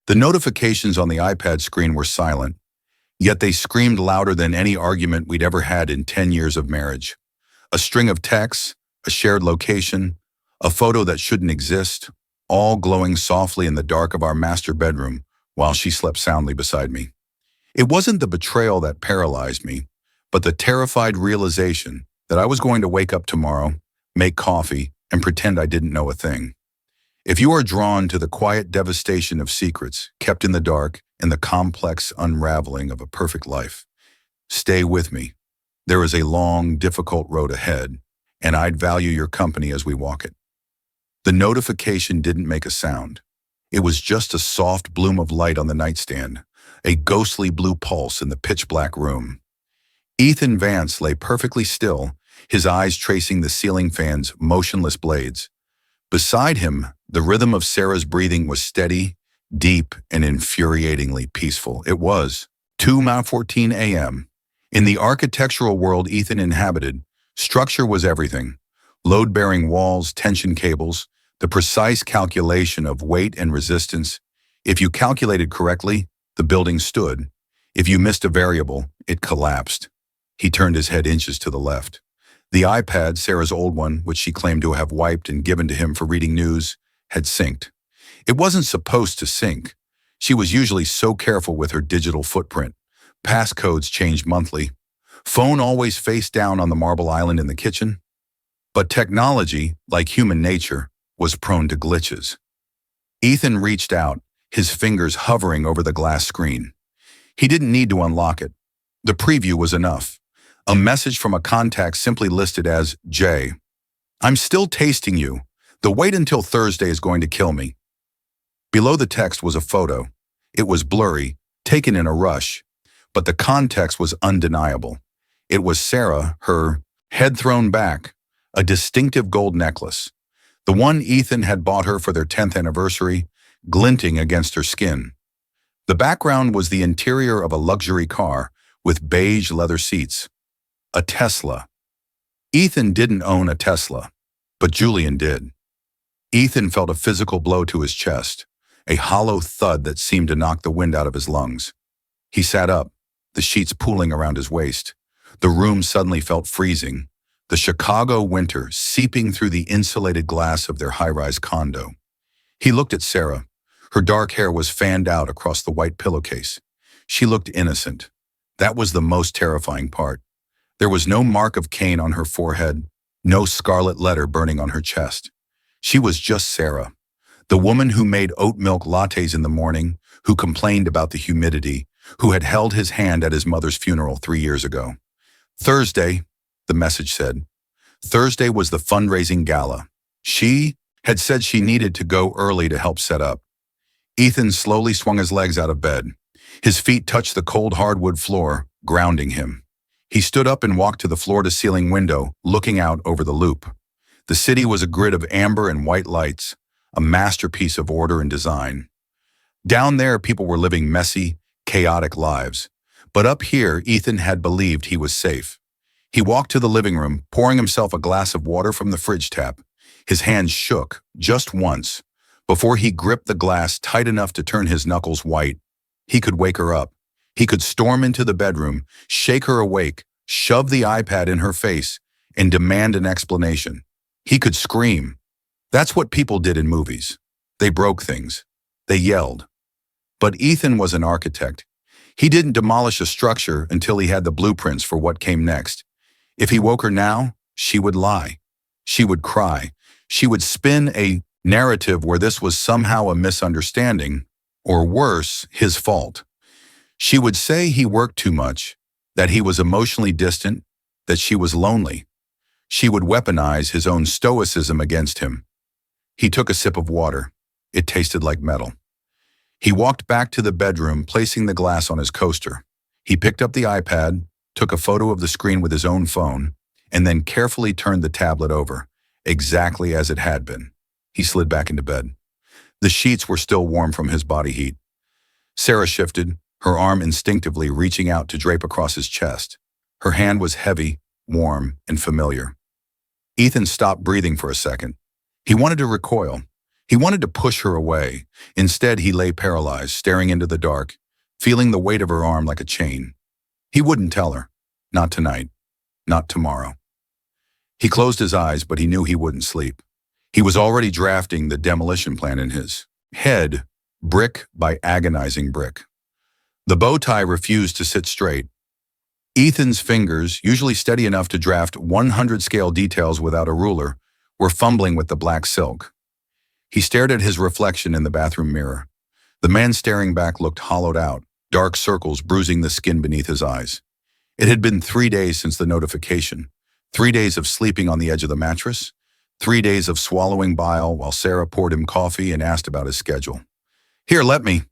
The notifications on the iPad screen were silent, yet they screamed louder than any argument we'd ever had in 10 years of marriage. A string of texts, a shared location, a photo that shouldn't exist, all glowing softly in the dark of our master bedroom while she slept soundly beside me. It wasn't the betrayal that paralyzed me, but the terrified realization that I was going to wake up tomorrow, make coffee, and pretend I didn't know a thing. If you are drawn to the quiet devastation of secrets kept in the dark and the complex unraveling of a perfect life, stay with me. There is a long, difficult road ahead, and I'd value your company as we walk it. The notification didn't make a sound. It was just a soft bloom of light on the nightstand, a ghostly blue pulse in the pitch-black room. Ethan Vance lay perfectly still, his eyes tracing the ceiling fan's motionless blades. Beside him, the rhythm of Sarah's breathing was steady, deep, and infuriatingly peaceful. It was 2:14 a.m. In the architectural world Ethan inhabited, structure was everything. Load-bearing walls, tension cables, the precise calculation of weight and resistance. If you calculated correctly, the building stood. If you missed a variable, it collapsed. He turned his head inches to the left. The iPad, Sarah's old one, which she claimed to have wiped and given to him for reading news, had synced. It wasn't supposed to sync. She was usually so careful with her digital footprint. Passcodes changed monthly. Phone always face down on the marble island in the kitchen. But technology, like human nature, was prone to glitches. Ethan reached out, his fingers hovering over the glass screen. He didn't need to unlock it. The preview was enough. A message from a contact simply listed as J. I'm still tasting you. The wait until Thursday is going to kill me. Below the text was a photo. It was blurry, taken in a rush, but the context was undeniable. It was Sarah, her head thrown back, a distinctive gold necklace. The one Ethan had bought her for their 10th anniversary, glinting against her skin. The background was the interior of a luxury car with beige leather seats. A Tesla. Ethan didn't own a Tesla, but Julian did. Ethan felt a physical blow to his chest, a hollow thud that seemed to knock the wind out of his lungs. He sat up, the sheets pooling around his waist. The room suddenly felt freezing, the Chicago winter seeping through the insulated glass of their high-rise condo. He looked at Sarah. Her dark hair was fanned out across the white pillowcase. She looked innocent. That was the most terrifying part. There was no mark of Cain on her forehead, no scarlet letter burning on her chest. She was just Sarah, the woman who made oat milk lattes in the morning, who complained about the humidity, who had held his hand at his mother's funeral 3 years ago. Thursday, the message said. Thursday was the fundraising gala. She had said she needed to go early to help set up. Ethan slowly swung his legs out of bed. His feet touched the cold hardwood floor, grounding him. He stood up and walked to the floor-to-ceiling window, looking out over the loop. The city was a grid of amber and white lights, a masterpiece of order and design. Down there, people were living messy, chaotic lives. But up here, Ethan had believed he was safe. He walked to the living room, pouring himself a glass of water from the fridge tap. His hands shook, just once, before he gripped the glass tight enough to turn his knuckles white. He could wake her up. He could storm into the bedroom, shake her awake, shove the iPad in her face, and demand an explanation. He could scream. That's what people did in movies. They broke things. They yelled. But Ethan was an architect. He didn't demolish a structure until he had the blueprints for what came next. If he woke her now, she would lie. She would cry. She would spin a narrative where this was somehow a misunderstanding, or worse, his fault. She would say he worked too much, that he was emotionally distant, that she was lonely. She would weaponize his own stoicism against him. He took a sip of water. It tasted like metal. He walked back to the bedroom, placing the glass on his coaster. He picked up the iPad, took a photo of the screen with his own phone, and then carefully turned the tablet over, exactly as it had been. He slid back into bed. The sheets were still warm from his body heat. Sarah shifted, her arm instinctively reaching out to drape across his chest. Her hand was heavy, warm, and familiar. Ethan stopped breathing for a second. He wanted to recoil. He wanted to push her away. Instead, he lay paralyzed, staring into the dark, feeling the weight of her arm like a chain. He wouldn't tell her. Not tonight. Not tomorrow. He closed his eyes, but he knew he wouldn't sleep. He was already drafting the demolition plan in his head, brick by agonizing brick. The bow tie refused to sit straight. Ethan's fingers, usually steady enough to draft 100 scale details without a ruler, were fumbling with the black silk. He stared at his reflection in the bathroom mirror. The man staring back looked hollowed out, dark circles bruising the skin beneath his eyes. It had been 3 days since the notification, 3 days of sleeping on the edge of the mattress, 3 days of swallowing bile while Sarah poured him coffee and asked about his schedule. "Here, let me."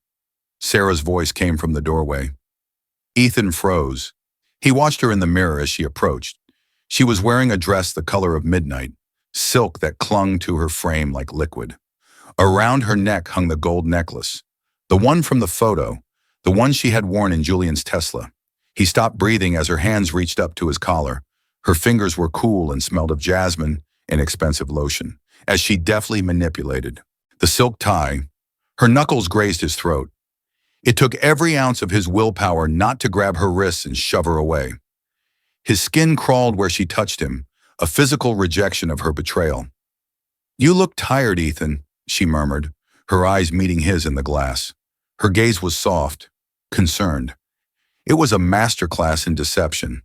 Sarah's voice came from the doorway. Ethan froze. He watched her in the mirror as she approached. She was wearing a dress the color of midnight, silk that clung to her frame like liquid. Around her neck hung the gold necklace, the one from the photo, the one she had worn in Julian's Tesla. He stopped breathing as her hands reached up to his collar. Her fingers were cool and smelled of jasmine and expensive lotion, as she deftly manipulated the silk tie. Her knuckles grazed his throat. It took every ounce of his willpower not to grab her wrists and shove her away. His skin crawled where she touched him, a physical rejection of her betrayal. "You look tired, Ethan," she murmured, her eyes meeting his in the glass. Her gaze was soft, concerned. It was a masterclass in deception.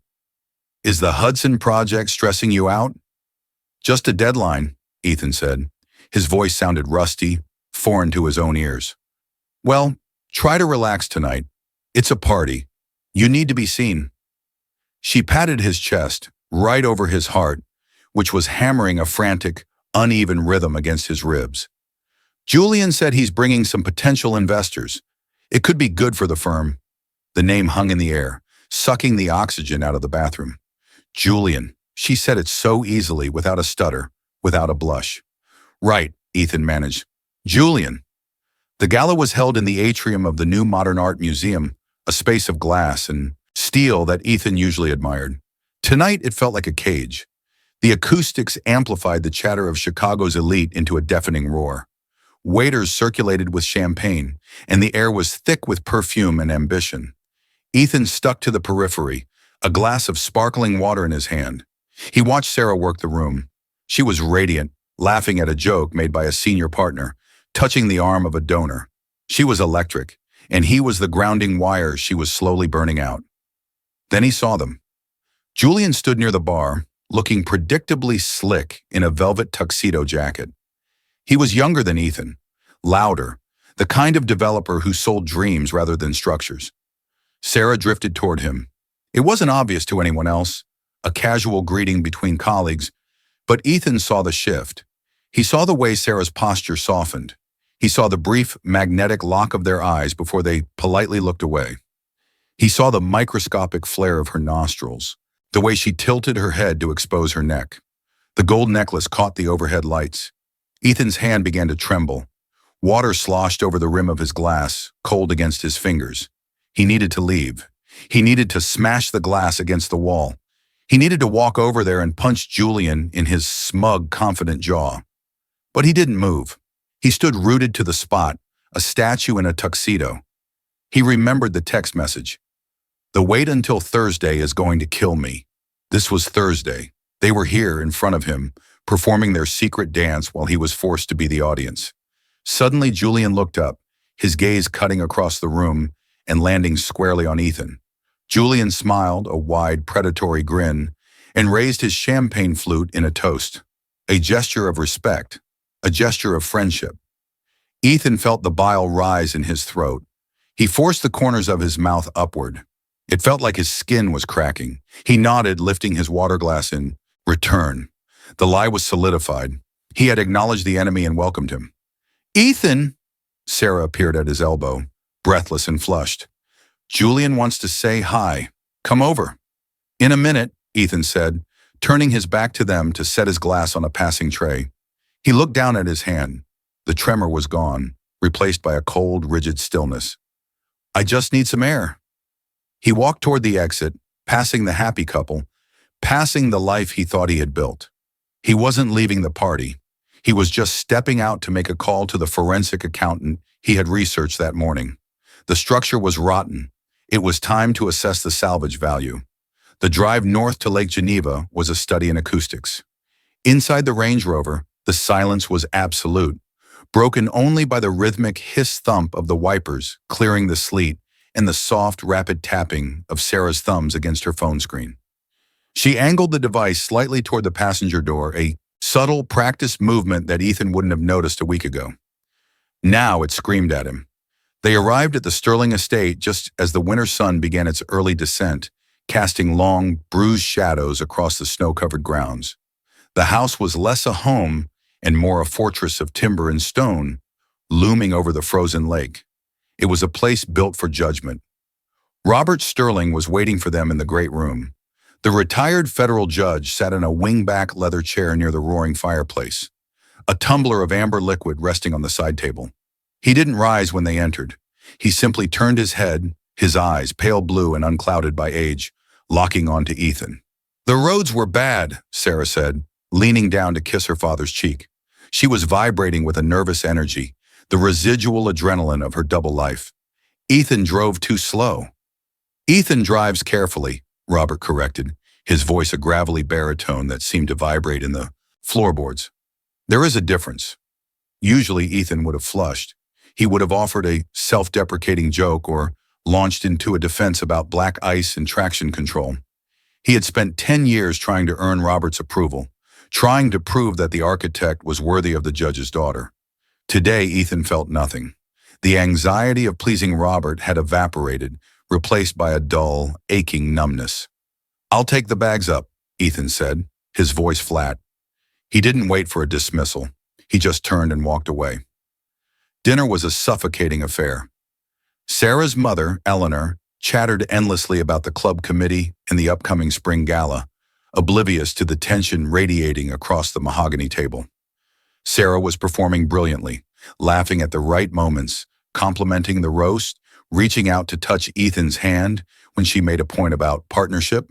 "Is the Hudson Project stressing you out?" "Just a deadline," Ethan said. His voice sounded rusty, foreign to his own ears. "Well, try to relax tonight. It's a party. You need to be seen." She patted his chest, right over his heart, which was hammering a frantic, uneven rhythm against his ribs. "Julian said he's bringing some potential investors. It could be good for the firm." The name hung in the air, sucking the oxygen out of the bathroom. "Julian." She said it so easily, without a stutter, without a blush. "Right," Ethan managed. "Julian." The gala was held in the atrium of the new Modern Art Museum, a space of glass and steel that Ethan usually admired. Tonight, it felt like a cage. The acoustics amplified the chatter of Chicago's elite into a deafening roar. Waiters circulated with champagne, and the air was thick with perfume and ambition. Ethan stuck to the periphery, a glass of sparkling water in his hand. He watched Sarah work the room. She was radiant, laughing at a joke made by a senior partner, touching the arm of a donor. She was electric, and he was the grounding wire she was slowly burning out. Then he saw them. Julian stood near the bar, looking predictably slick in a velvet tuxedo jacket. He was younger than Ethan, louder, the kind of developer who sold dreams rather than structures. Sarah drifted toward him. It wasn't obvious to anyone else, a casual greeting between colleagues, but Ethan saw the shift. He saw the way Sarah's posture softened. He saw the brief, magnetic lock of their eyes before they politely looked away. He saw the microscopic flare of her nostrils, the way she tilted her head to expose her neck. The gold necklace caught the overhead lights. Ethan's hand began to tremble. Water sloshed over the rim of his glass, cold against his fingers. He needed to leave. He needed to smash the glass against the wall. He needed to walk over there and punch Julian in his smug, confident jaw. But he didn't move. He stood rooted to the spot, a statue in a tuxedo. He remembered the text message. "The wait until Thursday is going to kill me." This was Thursday. They were here in front of him, performing their secret dance while he was forced to be the audience. Suddenly, Julian looked up, his gaze cutting across the room and landing squarely on Ethan. Julian smiled, a wide, predatory grin, and raised his champagne flute in a toast, a gesture of respect, a gesture of friendship. Ethan felt the bile rise in his throat. He forced the corners of his mouth upward. It felt like his skin was cracking. He nodded, lifting his water glass in return. The lie was solidified. He had acknowledged the enemy and welcomed him. "Ethan!" Sarah appeared at his elbow, breathless and flushed. "Julian wants to say hi. Come over." "In a minute," Ethan said, turning his back to them to set his glass on a passing tray. He looked down at his hand. The tremor was gone, replaced by a cold, rigid stillness. "I just need some air." He walked toward the exit, passing the happy couple, passing the life he thought he had built. He wasn't leaving the party. He was just stepping out to make a call to the forensic accountant he had researched that morning. The structure was rotten. It was time to assess the salvage value. The drive north to Lake Geneva was a study in acoustics. Inside the Range Rover, the silence was absolute, broken only by the rhythmic hiss-thump of the wipers clearing the sleet and the soft, rapid tapping of Sarah's thumbs against her phone screen. She angled the device slightly toward the passenger door, a subtle, practiced movement that Ethan wouldn't have noticed a week ago. Now it screamed at him. They arrived at the Sterling estate just as the winter sun began its early descent, casting long, bruised shadows across the snow-covered grounds. The house was less a home and more a fortress of timber and stone, looming over the frozen lake. It was a place built for judgment. Robert Sterling was waiting for them in the great room. The retired federal judge sat in a wing-back leather chair near the roaring fireplace, a tumbler of amber liquid resting on the side table. He didn't rise when they entered. He simply turned his head, his eyes, pale blue and unclouded by age, locking onto Ethan. "The roads were bad," Sarah said, leaning down to kiss her father's cheek. She was vibrating with a nervous energy, the residual adrenaline of her double life. "Ethan drove too slow." "Ethan drives carefully," Robert corrected, his voice a gravelly baritone that seemed to vibrate in the floorboards. "There is a difference." Usually Ethan would have flushed. He would have offered a self-deprecating joke or launched into a defense about black ice and traction control. He had spent 10 years trying to earn Robert's approval, trying to prove that the architect was worthy of the judge's daughter. Today, Ethan felt nothing. The anxiety of pleasing Robert had evaporated, replaced by a dull, aching numbness. "I'll take the bags up," Ethan said, his voice flat. He didn't wait for a dismissal. He just turned and walked away. Dinner was a suffocating affair. Sarah's mother, Eleanor, chattered endlessly about the club committee and the upcoming spring gala, oblivious to the tension radiating across the mahogany table. Sarah was performing brilliantly, laughing at the right moments, complimenting the roast, reaching out to touch Ethan's hand when she made a point about partnership.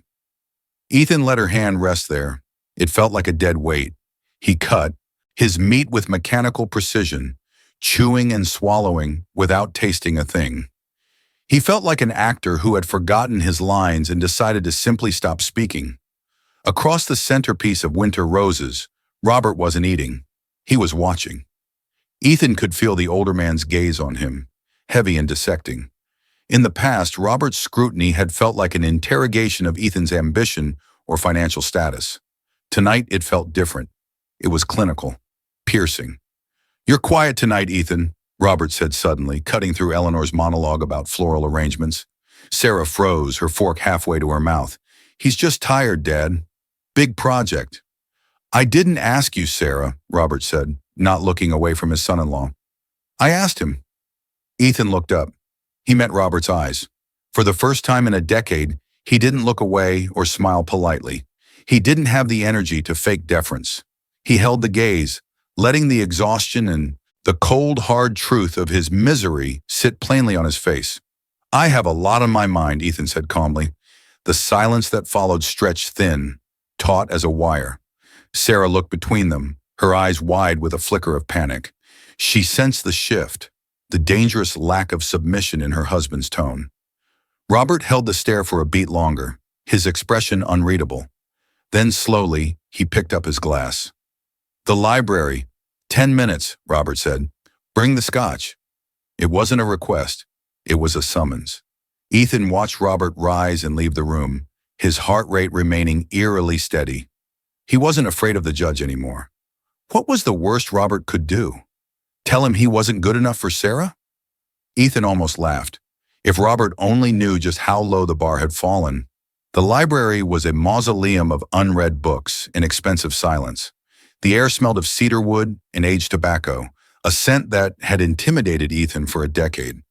Ethan let her hand rest there. It felt like a dead weight. He cut, his meat with mechanical precision, chewing and swallowing without tasting a thing. He felt like an actor who had forgotten his lines and decided to simply stop speaking. Across the centerpiece of winter roses, Robert wasn't eating. He was watching. Ethan could feel the older man's gaze on him, heavy and dissecting. In the past, Robert's scrutiny had felt like an interrogation of Ethan's ambition or financial status. Tonight, it felt different. It was clinical, piercing. "You're quiet tonight, Ethan," Robert said suddenly, cutting through Eleanor's monologue about floral arrangements. Sarah froze, her fork halfway to her mouth. "He's just tired, Dad. Big project." "I didn't ask you, Sarah," Robert said, not looking away from his son-in-law. "I asked him." Ethan looked up. He met Robert's eyes. For the first time in a decade, he didn't look away or smile politely. He didn't have the energy to fake deference. He held the gaze, letting the exhaustion and the cold, hard truth of his misery sit plainly on his face. "I have a lot on my mind," Ethan said calmly. The silence that followed stretched thin, taut as a wire. Sarah looked between them, her eyes wide with a flicker of panic. She sensed the shift, the dangerous lack of submission in her husband's tone. Robert held the stare for a beat longer, his expression unreadable. Then slowly, he picked up his glass. "The library. 10 minutes, Robert said. "Bring the scotch." It wasn't a request. It was a summons. Ethan watched Robert rise and leave the room, his heart rate remaining eerily steady. He wasn't afraid of the judge anymore. What was the worst Robert could do? Tell him he wasn't good enough for Sarah? Ethan almost laughed. If Robert only knew just how low the bar had fallen. The library was a mausoleum of unread books and expensive silence. The air smelled of cedar wood and aged tobacco, a scent that had intimidated Ethan for a decade.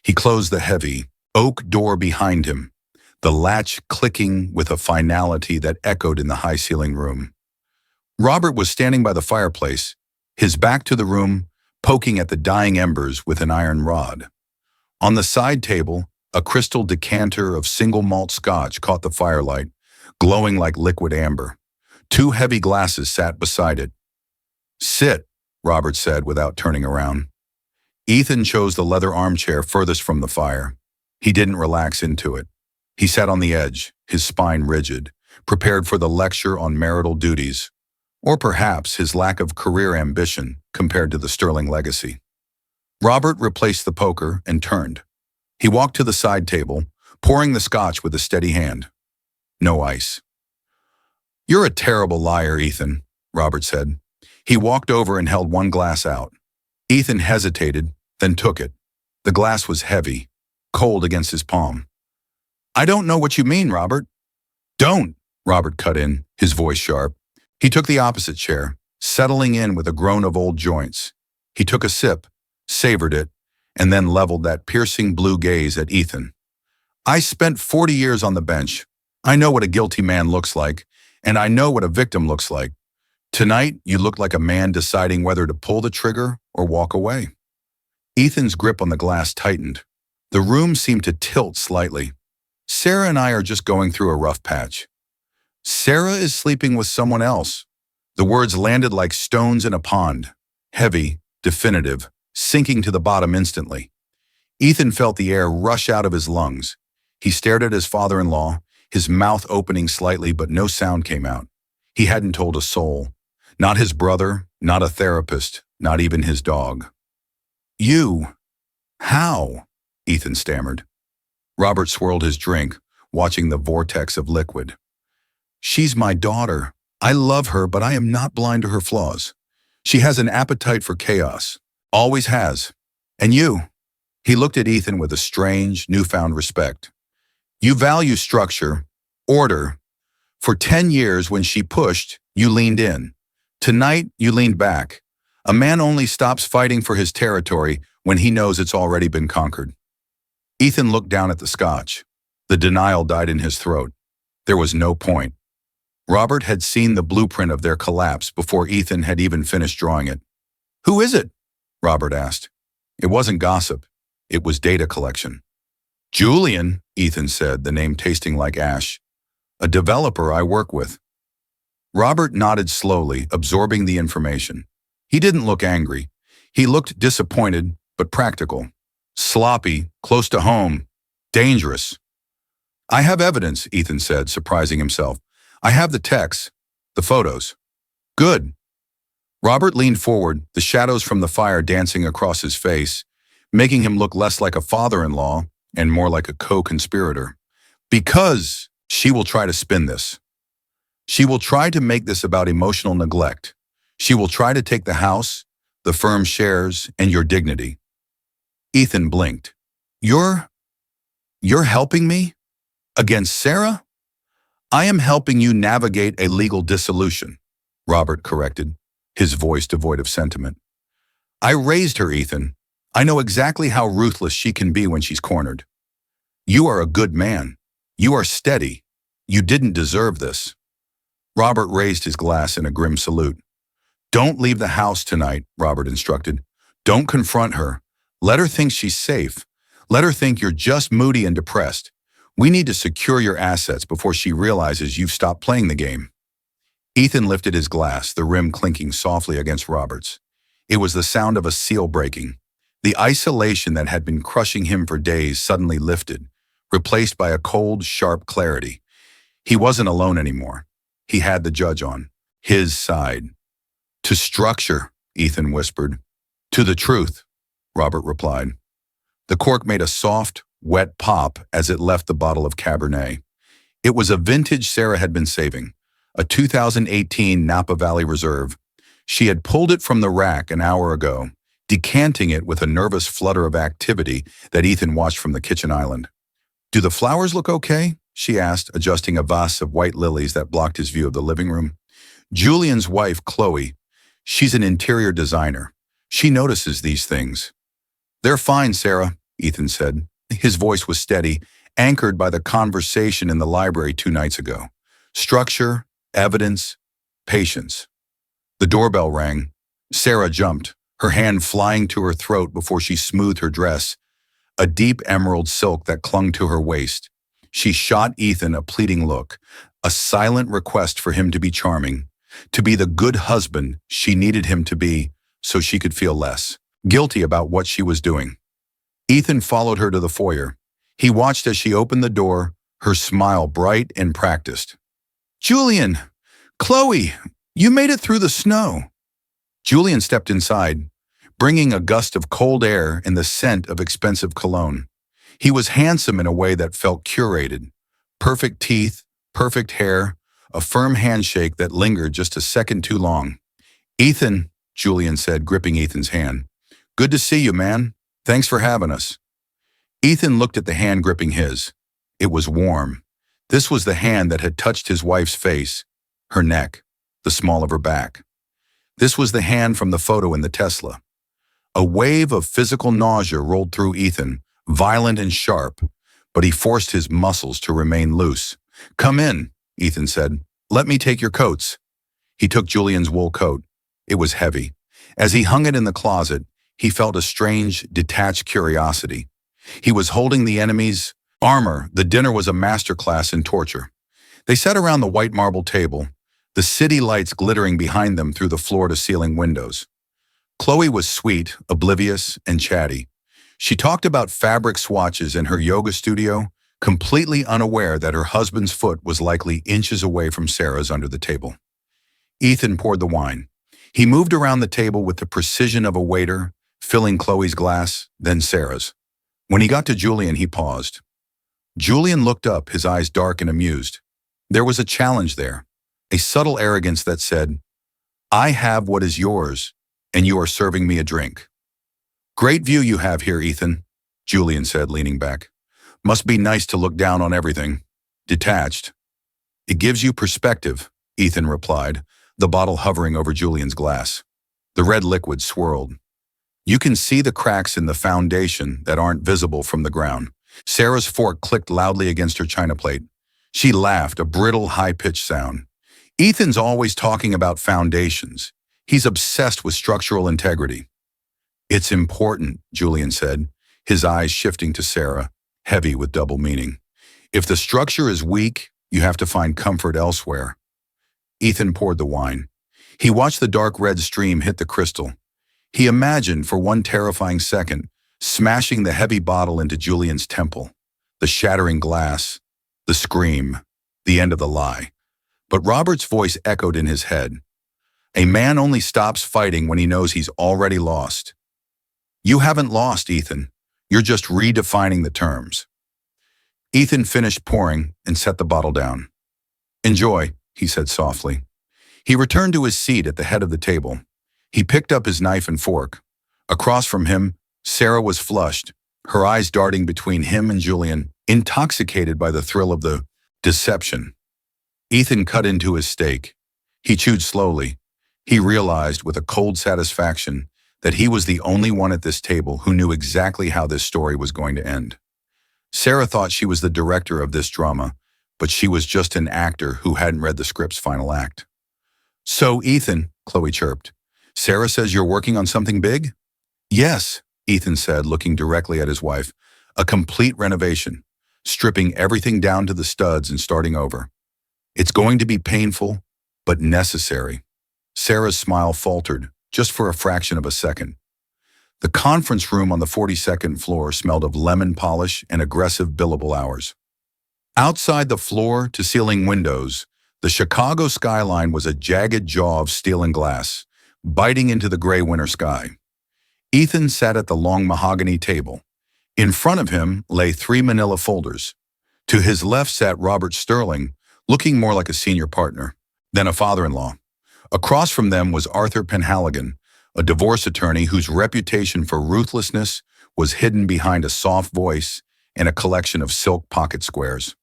He closed the heavy, oak door behind him, the latch clicking with a finality that echoed in the high-ceiling room. Robert was standing by the fireplace, his back to the room, poking at the dying embers with an iron rod. On the side table, a crystal decanter of single malt scotch caught the firelight, glowing like liquid amber. 2 heavy glasses sat beside it. "Sit," Robert said without turning around. Ethan chose the leather armchair furthest from the fire. He didn't relax into it. He sat on the edge, his spine rigid, prepared for the lecture on marital duties, or perhaps his lack of career ambition compared to the sterling legacy. Robert replaced the poker and turned. He walked to the side table, pouring the scotch with a steady hand. No ice. "You're a terrible liar, Ethan," Robert said. He walked over and held one glass out. Ethan hesitated, then took it. The glass was heavy, cold against his palm. "I don't know what you mean, Robert." "Don't," Robert cut in, his voice sharp. He took the opposite chair, settling in with a groan of old joints. He took a sip, savored it, and then leveled that piercing blue gaze at Ethan. "I spent 40 years on the bench. I know what a guilty man looks like, and I know what a victim looks like. Tonight, you looked like a man deciding whether to pull the trigger or walk away." Ethan's grip on the glass tightened. The room seemed to tilt slightly. "Sarah and I are just going through a rough patch." "Sarah is sleeping with someone else." The words landed like stones in a pond, heavy, definitive, sinking to the bottom instantly. Ethan felt the air rush out of his lungs. He stared at his father-in-law, his mouth opening slightly, but no sound came out. He hadn't told a soul. Not his brother, not a therapist, not even his dog. "You? How?" Ethan stammered. Robert swirled his drink, watching the vortex of liquid. "She's my daughter. I love her, but I am not blind to her flaws. She has an appetite for chaos. Always has. And you?" He looked at Ethan with a strange, newfound respect. "You value structure, order. For 10 years, when she pushed, you leaned in. Tonight, you leaned back. A man only stops fighting for his territory when he knows it's already been conquered." Ethan looked down at the scotch. The denial died in his throat. There was no point. Robert had seen the blueprint of their collapse before Ethan had even finished drawing it. "Who is it?" Robert asked. It wasn't gossip. It was data collection. "Julian," Ethan said, the name tasting like ash. "A developer I work with." Robert nodded slowly, absorbing the information. He didn't look angry. He looked disappointed, but practical. Sloppy, close to home, dangerous. "I have evidence," Ethan said, surprising himself. "I have the texts, the photos." "Good." Robert leaned forward, the shadows from the fire dancing across his face, making him look less like a father-in-law and more like a co-conspirator. "Because she will try to spin this. She will try to make this about emotional neglect. She will try to take the house, the firm's shares, and your dignity." Ethan blinked. You're helping me? Against Sarah?" "I am helping you navigate a legal dissolution," Robert corrected, his voice devoid of sentiment. "I raised her, Ethan. I know exactly how ruthless she can be when she's cornered. You are a good man. You are steady. You didn't deserve this." Robert raised his glass in a grim salute. "Don't leave the house tonight," Robert instructed. "Don't confront her. Let her think she's safe. Let her think you're just moody and depressed. We need to secure your assets before she realizes you've stopped playing the game." Ethan lifted his glass, the rim clinking softly against Robert's. It was the sound of a seal breaking. The isolation that had been crushing him for days suddenly lifted, replaced by a cold, sharp clarity. He wasn't alone anymore. He had the judge on his side. "To structure," Ethan whispered. "To the truth," Robert replied. The cork made a soft, wet pop as it left the bottle of Cabernet. It was a vintage Sarah had been saving, a 2018 Napa Valley Reserve. She had pulled it from the rack an hour ago, decanting it with a nervous flutter of activity that Ethan watched from the kitchen island. "Do the flowers look okay?" she asked, adjusting a vase of white lilies that blocked his view of the living room. "Julian's wife, Chloe, she's an interior designer. She notices these things." "They're fine, Sarah," Ethan said. His voice was steady, anchored by the conversation in the library 2 nights ago. Structure, evidence, patience. The doorbell rang. Sarah jumped, her hand flying to her throat before she smoothed her dress, a deep emerald silk that clung to her waist. She shot Ethan a pleading look, a silent request for him to be charming, to be the good husband she needed him to be, so she could feel less guilty about what she was doing. Ethan followed her to the foyer. He watched as she opened the door, her smile bright and practiced. "Julian! Chloe! You made it through the snow!" Julian stepped inside, bringing a gust of cold air and the scent of expensive cologne. He was handsome in a way that felt curated. Perfect teeth, perfect hair, a firm handshake that lingered just a second too long. "Ethan," Julian said, gripping Ethan's hand. "Good to see you, man. Thanks for having us." Ethan looked at the hand gripping his. It was warm. This was the hand that had touched his wife's face, her neck, the small of her back. This was the hand from the photo in the Tesla. A wave of physical nausea rolled through Ethan, violent and sharp, but he forced his muscles to remain loose. "Come in," Ethan said. "Let me take your coats." He took Julian's wool coat. It was heavy. As he hung it in the closet, he felt a strange, detached curiosity. He was holding the enemy's armor. The dinner was a masterclass in torture. They sat around the white marble table, the city lights glittering behind them through the floor-to-ceiling windows. Chloe was sweet, oblivious, and chatty. She talked about fabric swatches in her yoga studio, completely unaware that her husband's foot was likely inches away from Sarah's under the table. Ethan poured the wine. He moved around the table with the precision of a waiter, filling Chloe's glass, then Sarah's. When he got to Julian, he paused. Julian looked up, his eyes dark and amused. There was a challenge there, a subtle arrogance that said, "I have what is yours, and you are serving me a drink." "Great view you have here, Ethan," Julian said, leaning back. "Must be nice to look down on everything. Detached." "It gives you perspective," Ethan replied, the bottle hovering over Julian's glass. The red liquid swirled. "You can see the cracks in the foundation that aren't visible from the ground." Sarah's fork clicked loudly against her china plate. She laughed, a brittle, high-pitched sound. "Ethan's always talking about foundations. He's obsessed with structural integrity." "It's important," Julian said, his eyes shifting to Sarah, heavy with double meaning. "If the structure is weak, you have to find comfort elsewhere." Ethan poured the wine. He watched the dark red stream hit the crystal. He imagined for one terrifying second, smashing the heavy bottle into Julian's temple, the shattering glass, the scream, the end of the lie. But Robert's voice echoed in his head. "A man only stops fighting when he knows he's already lost." "You haven't lost, Ethan. You're just redefining the terms." Ethan finished pouring and set the bottle down. "Enjoy," he said softly. He returned to his seat at the head of the table. He picked up his knife and fork. Across from him, Sarah was flushed, her eyes darting between him and Julian, intoxicated by the thrill of the deception. Ethan cut into his steak. He chewed slowly. He realized with a cold satisfaction that he was the only one at this table who knew exactly how this story was going to end. Sarah thought she was the director of this drama, but she was just an actor who hadn't read the script's final act. "So, Ethan," Chloe chirped, "Sarah says you're working on something big?" "Yes," Ethan said, looking directly at his wife. "A complete renovation, stripping everything down to the studs and starting over. It's going to be painful, but necessary." Sarah's smile faltered, just for a fraction of a second. The conference room on the 42nd floor smelled of lemon polish and aggressive billable hours. Outside the floor-to-ceiling windows, the Chicago skyline was a jagged jaw of steel and glass, biting into the gray winter sky. Ethan sat at the long mahogany table. In front of him lay 3 manila folders. To his left sat Robert Sterling, looking more like a senior partner than a father-in-law. Across from them was Arthur Penhaligon, a divorce attorney whose reputation for ruthlessness was hidden behind a soft voice and a collection of silk pocket squares.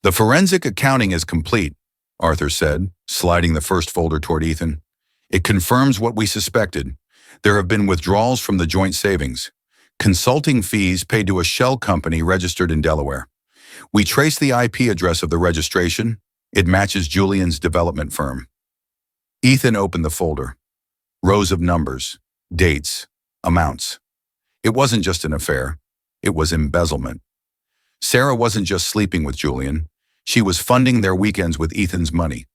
"The forensic accounting is complete," Arthur said, sliding the first folder toward Ethan. "It confirms what we suspected. There have been withdrawals from the joint savings, consulting fees paid to a shell company registered in Delaware. We traced the IP address of the registration. It matches Julian's development firm." Ethan opened the folder. Rows of numbers, dates, amounts. It wasn't just an affair. It was embezzlement. Sarah wasn't just sleeping with Julian. She was funding their weekends with Ethan's money.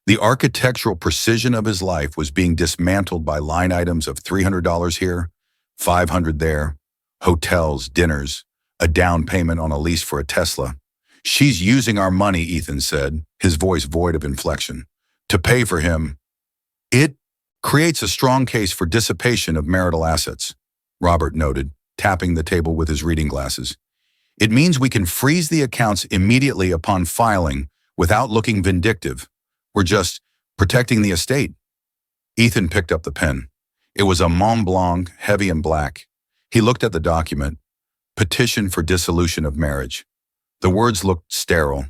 The architectural precision of his life was being dismantled by line items of $300 here, $500 there, hotels, dinners, a down payment on a lease for a Tesla. She's using our money, Ethan said, his voice void of inflection, to pay for him. It creates a strong case for dissipation of marital assets, Robert noted, tapping the table with his reading glasses. It means we can freeze the accounts immediately upon filing without looking vindictive. We're just protecting the estate. Ethan picked up the pen. It was a Mont Blanc, heavy and black. He looked at the document, Petition for Dissolution of Marriage. The words looked sterile.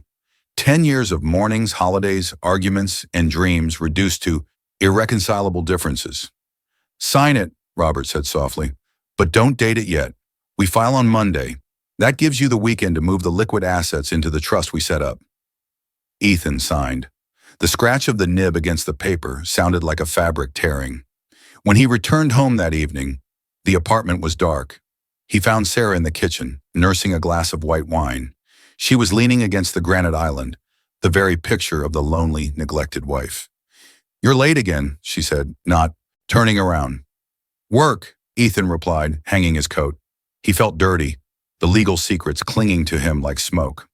10 years of mornings, holidays, arguments, and dreams reduced to irreconcilable differences. Sign it, Robert said softly, but don't date it yet. We file on Monday. That gives you the weekend to move the liquid assets into the trust we set up. Ethan signed. The scratch of the nib against the paper sounded like a fabric tearing. When he returned home that evening, the apartment was dark. He found Sarah in the kitchen, nursing a glass of white wine. She was leaning against the granite island, the very picture of the lonely, neglected wife. You're late again, she said, not turning around. Work, Ethan replied, hanging his coat. He felt dirty, the legal secrets clinging to him like smoke.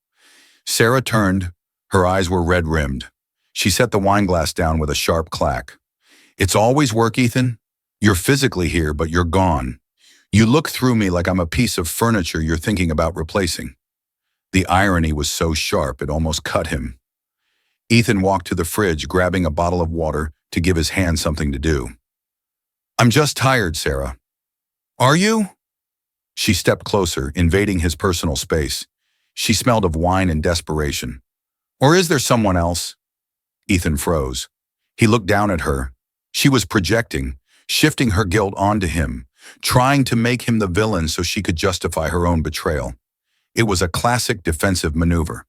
Sarah turned. Her eyes were red-rimmed. She set the wine glass down with a sharp clack. It's always work, Ethan. You're physically here, but you're gone. You look through me like I'm a piece of furniture you're thinking about replacing. The irony was so sharp it almost cut him. Ethan walked to the fridge, grabbing a bottle of water to give his hand something to do. I'm just tired, Sarah. Are you? She stepped closer, invading his personal space. She smelled of wine and desperation. Or is there someone else? Ethan froze. He looked down at her. She was projecting, shifting her guilt onto him, trying to make him the villain so she could justify her own betrayal. It was a classic defensive maneuver.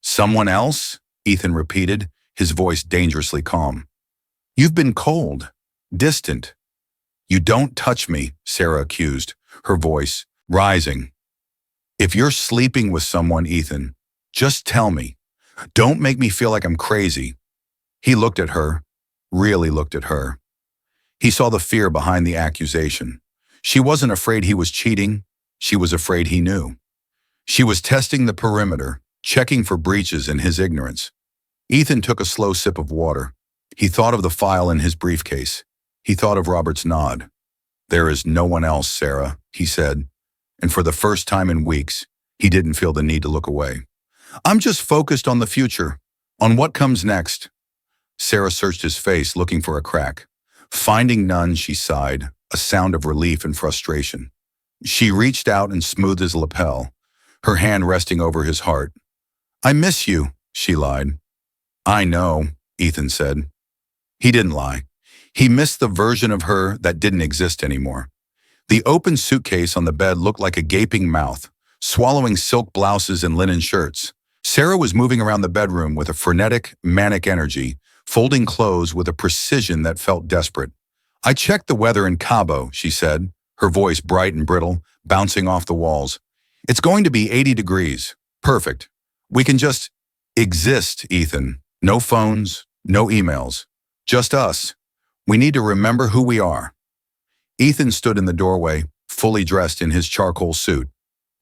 Someone else? Ethan repeated, his voice dangerously calm. You've been cold, distant. You don't touch me, Sarah accused, her voice rising. If you're sleeping with someone, Ethan, just tell me. Don't make me feel like I'm crazy. He looked at her, really looked at her. He saw the fear behind the accusation. She wasn't afraid he was cheating. She was afraid he knew. She was testing the perimeter, checking for breaches in his ignorance. Ethan took a slow sip of water. He thought of the file in his briefcase. He thought of Robert's nod. There is no one else, Sarah, he said, and for the first time in weeks, he didn't feel the need to look away. I'm just focused on the future, on what comes next. Sarah searched his face, looking for a crack. Finding none, she sighed, a sound of relief and frustration. She reached out and smoothed his lapel, her hand resting over his heart. I miss you, she lied. I know, Ethan said. He didn't lie. He missed the version of her that didn't exist anymore. The open suitcase on the bed looked like a gaping mouth, swallowing silk blouses and linen shirts. Sarah was moving around the bedroom with a frenetic, manic energy, folding clothes with a precision that felt desperate. I checked the weather in Cabo, she said, her voice bright and brittle, bouncing off the walls. It's going to be 80 degrees. Perfect. We can just exist, Ethan. No phones, no emails. Just us. We need to remember who we are. Ethan stood in the doorway, fully dressed in his charcoal suit.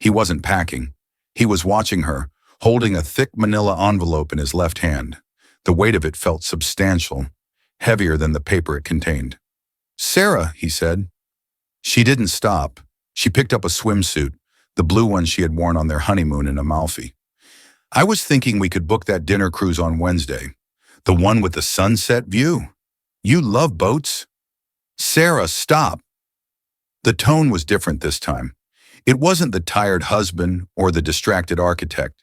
He wasn't packing. He was watching her, holding a thick manila envelope in his left hand. The weight of it felt substantial, heavier than the paper it contained. Sarah, he said. She didn't stop. She picked up a swimsuit, the blue one she had worn on their honeymoon in Amalfi. I was thinking we could book that dinner cruise on Wednesday, the one with the sunset view. You love boats. Sarah, stop. The tone was different this time. It wasn't the tired husband or the distracted architect.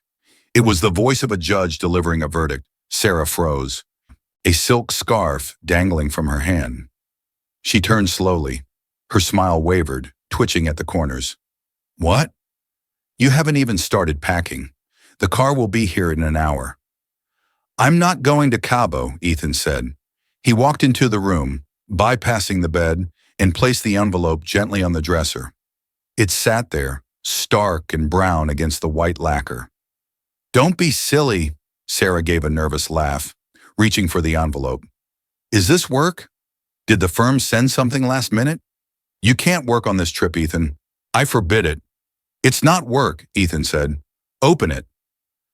It was the voice of a judge delivering a verdict. Sarah froze, a silk scarf dangling from her hand. She turned slowly. Her smile wavered, twitching at the corners. What? You haven't even started packing. The car will be here in an hour. I'm not going to Cabo, Ethan said. He walked into the room, bypassing the bed, and placed the envelope gently on the dresser. It sat there, stark and brown against the white lacquer. Don't be silly, Sarah gave a nervous laugh. reaching for the envelope. Is this work? Did the firm send something last minute? You can't work on this trip, Ethan. I forbid it. It's not work, Ethan said. Open it.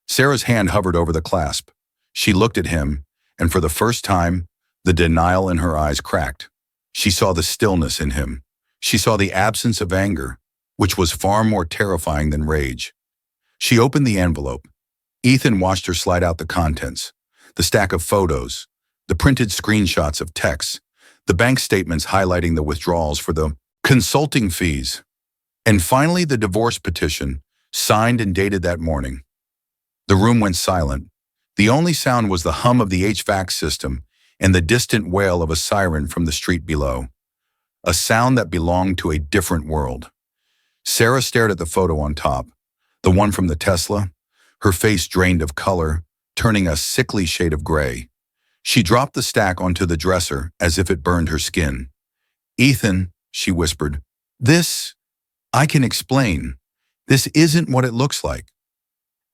Sarah's hand hovered over the clasp. She looked at him, and for the first time, the denial in her eyes cracked. She saw the stillness in him. She saw the absence of anger, which was far more terrifying than rage. She opened the envelope. Ethan watched her slide out the contents, the stack of photos, the printed screenshots of texts, the bank statements highlighting the withdrawals for the consulting fees, and finally the divorce petition, signed and dated that morning. The room went silent. The only sound was the hum of the HVAC system and the distant wail of a siren from the street below, a sound that belonged to a different world. Sarah stared at the photo on top, the one from the Tesla, her face drained of color, turning a sickly shade of gray. She dropped the stack onto the dresser as if it burned her skin. Ethan, she whispered, I can explain. This isn't what it looks like.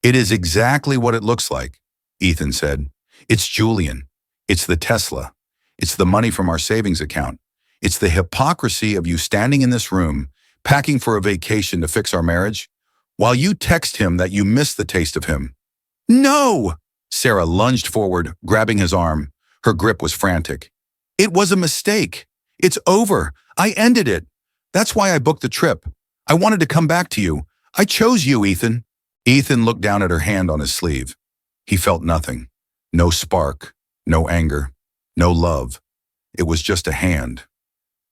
It is exactly what it looks like, Ethan said. It's Julian. It's the Tesla. It's the money from our savings account. It's the hypocrisy of you standing in this room, packing for a vacation to fix our marriage, while you text him that you miss the taste of him. No! Sarah lunged forward, grabbing his arm. Her grip was frantic. It was a mistake. It's over. I ended it. That's why I booked the trip. I wanted to come back to you. I chose you, Ethan. Ethan looked down at her hand on his sleeve. He felt nothing. No spark, no anger, no love. It was just a hand.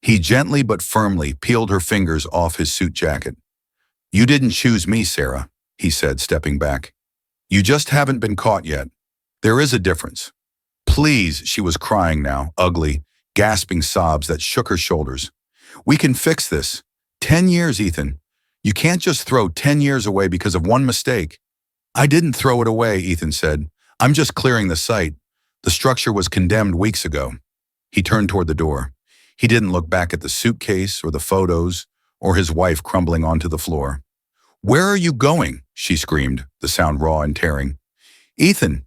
He gently but firmly peeled her fingers off his suit jacket. You didn't choose me, Sarah, he said, stepping back. You just haven't been caught yet. There is a difference. Please, she was crying now, ugly, gasping sobs that shook her shoulders. We can fix this. 10 years, Ethan. You can't just throw 10 years away because of one mistake. I didn't throw it away, Ethan said. I'm just clearing the site. The structure was condemned weeks ago. He turned toward the door. He didn't look back at the suitcase or the photos or his wife crumbling onto the floor. Where are you going? She screamed, the sound raw and tearing. Ethan.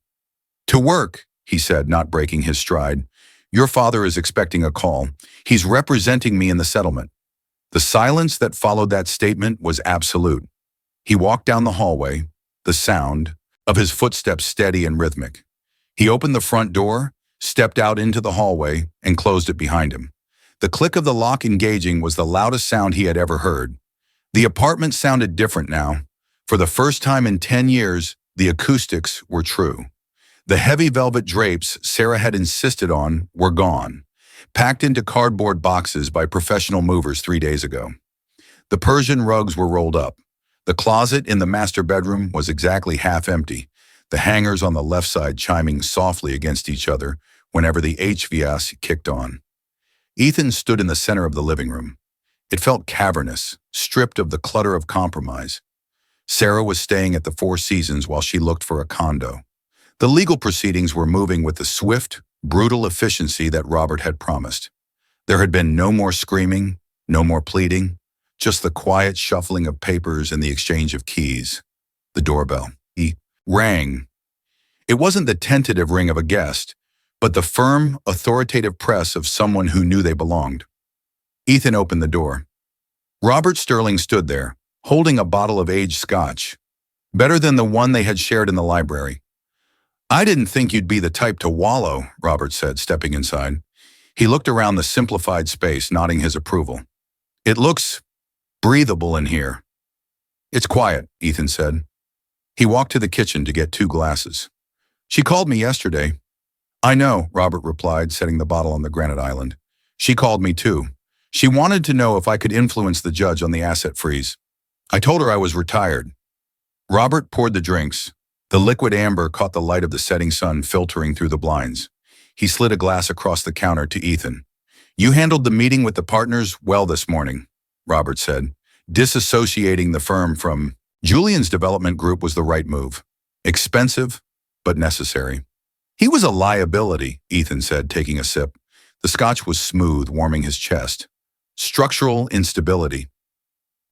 To work, he said, not breaking his stride. Your father is expecting a call. He's representing me in the settlement. The silence that followed that statement was absolute. He walked down the hallway, the sound of his footsteps steady and rhythmic. He opened the front door, stepped out into the hallway, and closed it behind him. The click of the lock engaging was the loudest sound he had ever heard. The apartment sounded different now. For the first time in 10 years, the acoustics were true. The heavy velvet drapes Sarah had insisted on were gone, packed into cardboard boxes by professional movers 3 days ago. The Persian rugs were rolled up. The closet in the master bedroom was exactly half empty, the hangers on the left side chiming softly against each other whenever the HVAC kicked on. Ethan stood in the center of the living room. It felt cavernous, stripped of the clutter of compromise. Sarah was staying at the Four Seasons while she looked for a condo. The legal proceedings were moving with the swift, brutal efficiency that Robert had promised. There had been no more screaming, no more pleading, just the quiet shuffling of papers and the exchange of keys. The doorbell. He rang. It wasn't the tentative ring of a guest, but the firm, authoritative press of someone who knew they belonged. Ethan opened the door. Robert Sterling stood there, holding a bottle of aged scotch, better than the one they had shared in the library. I didn't think you'd be the type to wallow, Robert said, stepping inside. He looked around the simplified space, nodding his approval. It looks breathable in here. It's quiet, Ethan said. He walked to the kitchen to get 2 glasses. She called me yesterday. I know, Robert replied, setting the bottle on the granite island. She called me too. She wanted to know if I could influence the judge on the asset freeze. I told her I was retired. Robert poured the drinks. The liquid amber caught the light of the setting sun filtering through the blinds. He slid a glass across the counter to Ethan. You handled the meeting with the partners well this morning, Robert said, disassociating the firm from Julian's development group was the right move. Expensive, but necessary. He was a liability, Ethan said, taking a sip. The scotch was smooth, warming his chest. Structural instability.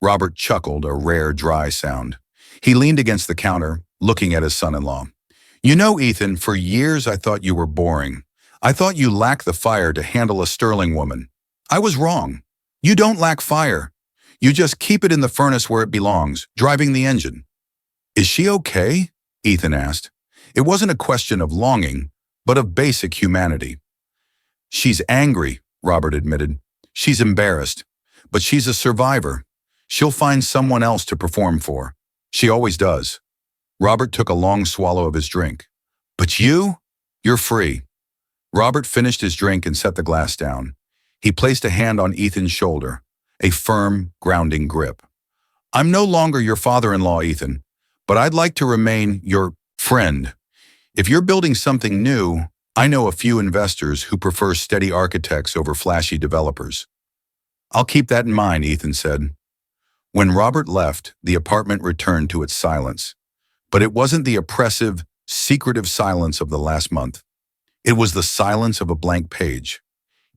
Robert chuckled, a rare, dry sound. He leaned against the counter, looking at his son-in-law. You know, Ethan, for years I thought you were boring. I thought you lacked the fire to handle a sterling woman. I was wrong. You don't lack fire. You just keep it in the furnace where it belongs, driving the engine. Is she okay? Ethan asked. It wasn't a question of longing, but of basic humanity. She's angry, Robert admitted. She's embarrassed, but she's a survivor. She'll find someone else to perform for. She always does. Robert took a long swallow of his drink. But you're free. Robert finished his drink and set the glass down. He placed a hand on Ethan's shoulder, a firm, grounding grip. I'm no longer your father-in-law, Ethan, but I'd like to remain your friend. If you're building something new, I know a few investors who prefer steady architects over flashy developers. I'll keep that in mind, Ethan said. When Robert left, the apartment returned to its silence. But it wasn't the oppressive, secretive silence of the last month. It was the silence of a blank page.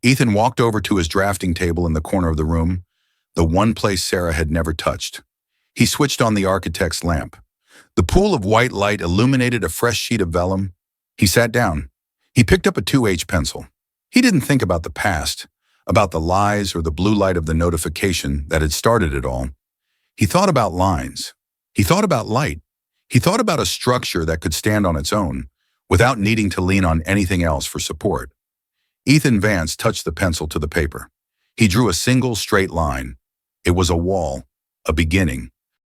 Ethan walked over to his drafting table in the corner of the room, the one place Sarah had never touched. He switched on the architect's lamp. The pool of white light illuminated a fresh sheet of vellum. He sat down. He picked up a 2H pencil. He didn't think about the past, about the lies or the blue light of the notification that had started it all. He thought about lines. He thought about light. He thought about a structure that could stand on its own, without needing to lean on anything else for support. Ethan Vance touched the pencil to the paper. He drew a single straight line. It was a wall, a beginning.